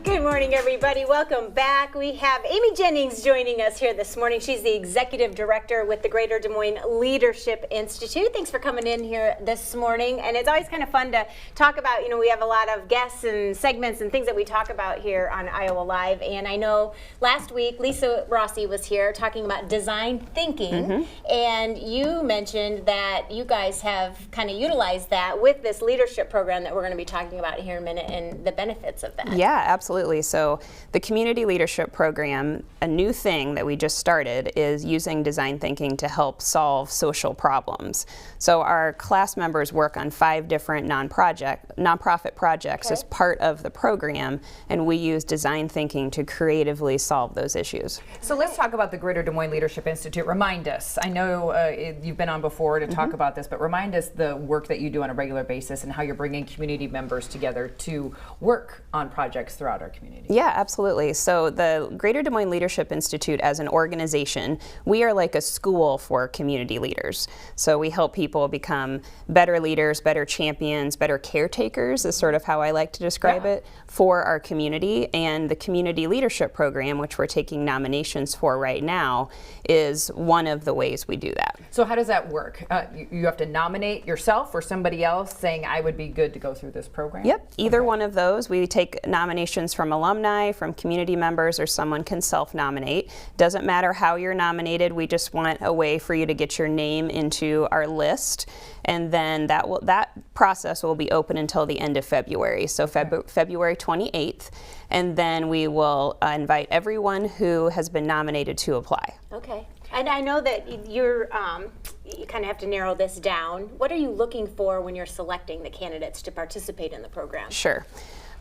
Good morning, everybody. Welcome back. We have Amy Jennings joining us here this morning. She's the Executive Director with the Greater Des Moines Leadership Institute. Thanks for coming in here this morning. And it's always kind of fun to talk about, we have a lot of guests and segments and things that we talk about here on Iowa Live. And I know last week, Lisa Rossi was here talking about design thinking. And you mentioned that you guys have kind of utilized that with this leadership program that we're going to be talking about here in a minute and the benefits of that. Yeah, absolutely. So the Community Leadership Program, a new thing that we just started, is using design thinking to help solve social problems. So our class members work on 5 different nonprofit projects as part of the program, and we use design thinking to creatively solve those issues. So let's talk about the Greater Des Moines Leadership Institute. Remind us, I know you've been on before to talk about this, but remind us the work that you do on a regular basis and how you're bringing community members together to work on projects throughout our community. Yeah, absolutely. So the Greater Des Moines Leadership Institute as an organization, we are like a school for community leaders. So we help people become better leaders, better champions, better caretakers is sort of how I like to describe it for our community. And the Community Leadership Program, which we're taking nominations for right now, is one of the ways we do that. So how does that work? You have to nominate yourself or somebody else saying I would be good to go through this program? Yep, either one of those. We take nominations from alumni, from community members, or someone can self-nominate. Doesn't matter how you're nominated, we just want a way for you to get your name into our list. And then that process will be open until the end of February, so February 28th. And then we will invite everyone who has been nominated to apply. Okay. And I know that you kind of have to narrow this down. What are you looking for when you're selecting the candidates to participate in the program? Sure.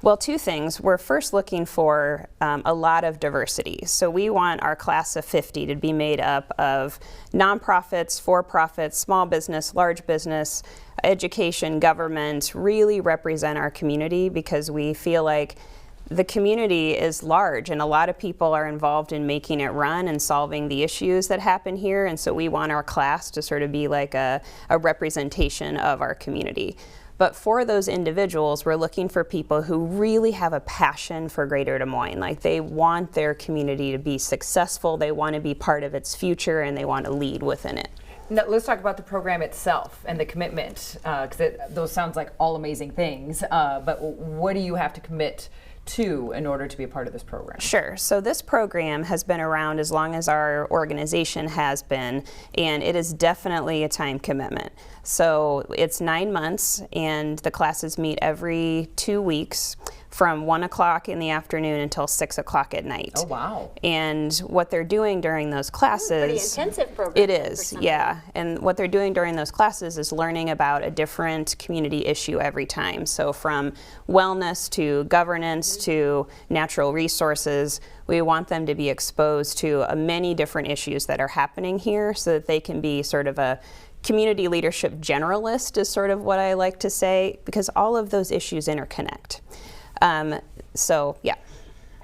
Well, 2 things. We're first looking for a lot of diversity. So we want our class of 50 to be made up of nonprofits, for-profits, small business, large business, education, government, really represent our community because we feel like the community is large and a lot of people are involved in making it run and solving the issues that happen here, and so we want our class to sort of be like a representation of our community. But for those individuals, we're looking for people who really have a passion for Greater Des Moines. Like they want their community to be successful, they want to be part of its future, and they want to lead within it. Now, let's talk about the program itself and the commitment, because those sounds like all amazing things, but what do you have to commit to in order to be a part of this program? Sure. So this program has been around as long as our organization has been, and it is definitely a time commitment. So it's 9 months, and the classes meet every 2 weeks from 1 o'clock in the afternoon until 6 o'clock at night. Oh, wow. And what they're doing during those classes... Pretty intensive program. It is, yeah. And what they're doing during those classes is learning about a different community issue every time. So from wellness to governance to natural resources, we want them to be exposed to many different issues that are happening here so that they can be sort of a community leadership generalist is sort of what I like to say, because all of those issues interconnect. So, yeah.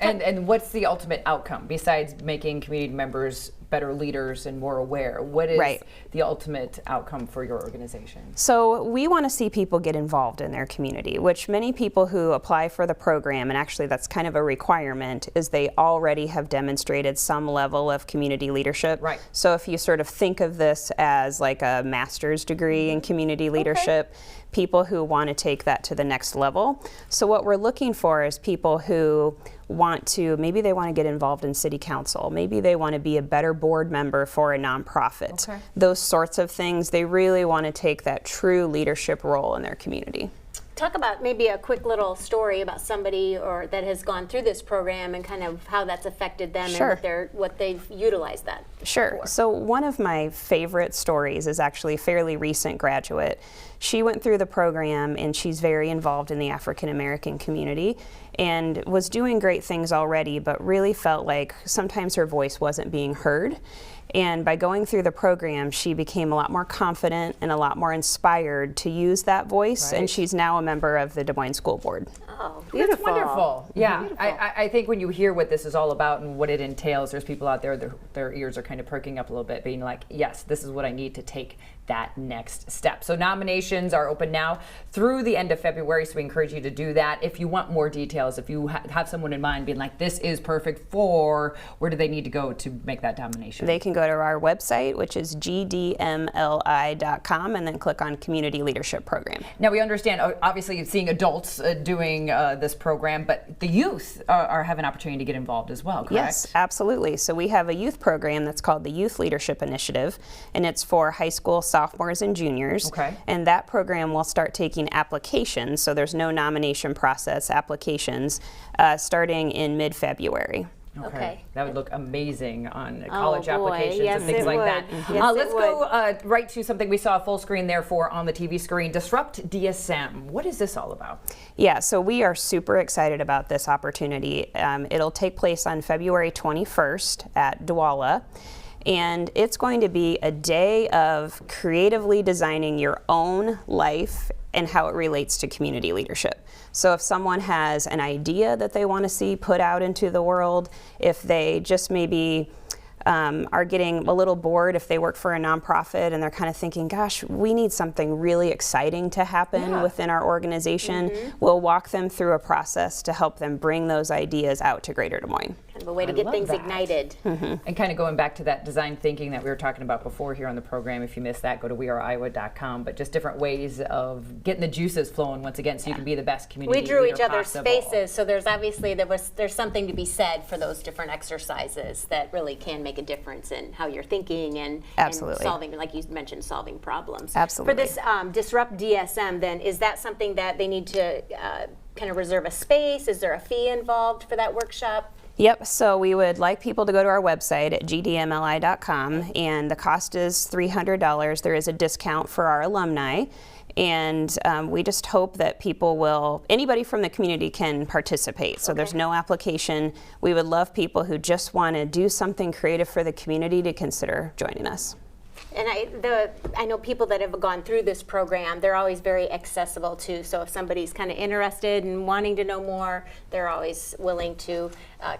And what's the ultimate outcome besides making community members better leaders and more aware? What is the ultimate outcome for your organization? So we want to see people get involved in their community, which many people who apply for the program, and actually that's kind of a requirement, is they already have demonstrated some level of community leadership. Right. So if you sort of think of this as like a master's degree in community leadership, people who want to take that to the next level. So what we're looking for is people who want to, maybe they want to get involved in city council, maybe they want to be a better board member for a nonprofit. Those sorts of things, they really want to take that true leadership role in their community. Talk about maybe a quick little story about somebody or that has gone through this program and kind of how that's affected them and what they've utilized that for. So one of my favorite stories is actually a fairly recent graduate. She went through the program and she's very involved in the African American community and was doing great things already, but really felt like sometimes her voice wasn't being heard. And by going through the program, she became a lot more confident and a lot more inspired to use that voice, and she's now a member of the Des Moines School Board. Oh, beautiful. That's wonderful. Yeah, beautiful. I think when you hear what this is all about and what it entails, there's people out there, their ears are kind of perking up a little bit, being like, yes, this is what I need to take that next step. So nominations are open now through the end of February, so we encourage you to do that. If you want more details, if you have someone in mind being like, this is perfect for, where do they need to go to make that nomination? They can go to our website, which is gdmli.com, and then click on Community Leadership Program. Now we understand, obviously, seeing adults doing this program, but the youth have an opportunity to get involved as well, correct? Yes, absolutely. So we have a youth program that's called the Youth Leadership Initiative, and it's for high school sophomores and juniors. Okay. And that program will start taking applications, so there's no nomination process, applications, starting in mid-February. Okay. That would look amazing on college boy. applications Yes, and things it like would. that. Yes, it Let's would. go right to something we saw full screen there for on the TV screen. Disrupt DSM. What is this all about? Yeah, so we are super excited about this opportunity. It'll take place on February 21st at Douala. And it's going to be a day of creatively designing your own life and how it relates to community leadership. So if someone has an idea that they want to see put out into the world, if they just maybe are getting a little bored, if they work for a nonprofit and they're kind of thinking, gosh, we need something really exciting to happen within our organization, we'll walk them through a process to help them bring those ideas out to Greater Des Moines. Kind of a way to get things ignited. And kind of going back to that design thinking that we were talking about before here on the program, if you missed that, go to weareiowa.com, but just different ways of getting the juices flowing once again so you can be the best community We drew leader each other's possible. faces, so there's obviously there's something to be said for those different exercises that really can make a difference in how you're thinking and solving, like you mentioned, solving problems. Absolutely. For this Disrupt DSM, then, is that something that they need to kind of reserve a space? Is there a fee involved for that workshop? Yep, so we would like people to go to our website at gdmli.com, and the cost is $300. There is a discount for our alumni, and we just hope that anybody from the community can participate. So there's no application. We would love people who just want to do something creative for the community to consider joining us. And I know people that have gone through this program, they're always very accessible too. So if somebody's kind of interested and wanting to know more, they're always willing to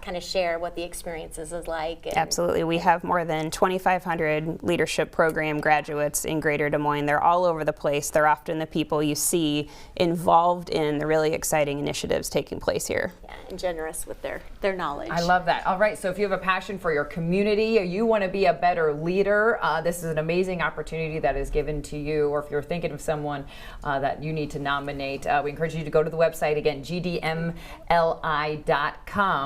kind of share what the experiences is like. And Absolutely. We have more than 2,500 leadership program graduates in Greater Des Moines. They're all over the place. They're often the people you see involved in the really exciting initiatives taking place here. Yeah, and generous with their knowledge. I love that. All right, so if you have a passion for your community or you want to be a better leader, this is an amazing opportunity that is given to you. Or if you're thinking of someone that you need to nominate, we encourage you to go to the website, again, gdmli.com,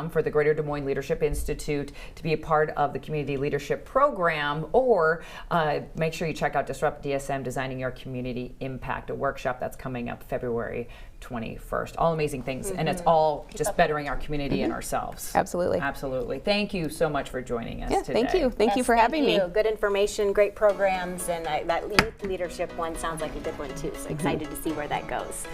for the Greater Des Moines Leadership Institute to be a part of the Community Leadership Program, or make sure you check out Disrupt DSM, Designing Your Community Impact, a workshop that's coming up February 21st. All amazing things, and it's all just bettering our community and ourselves. Absolutely. Absolutely. Thank you so much for joining us today. Thank you. Thank you for having me. Good information, great programs, and that youth leadership one sounds like a good one too. So excited to see where that goes.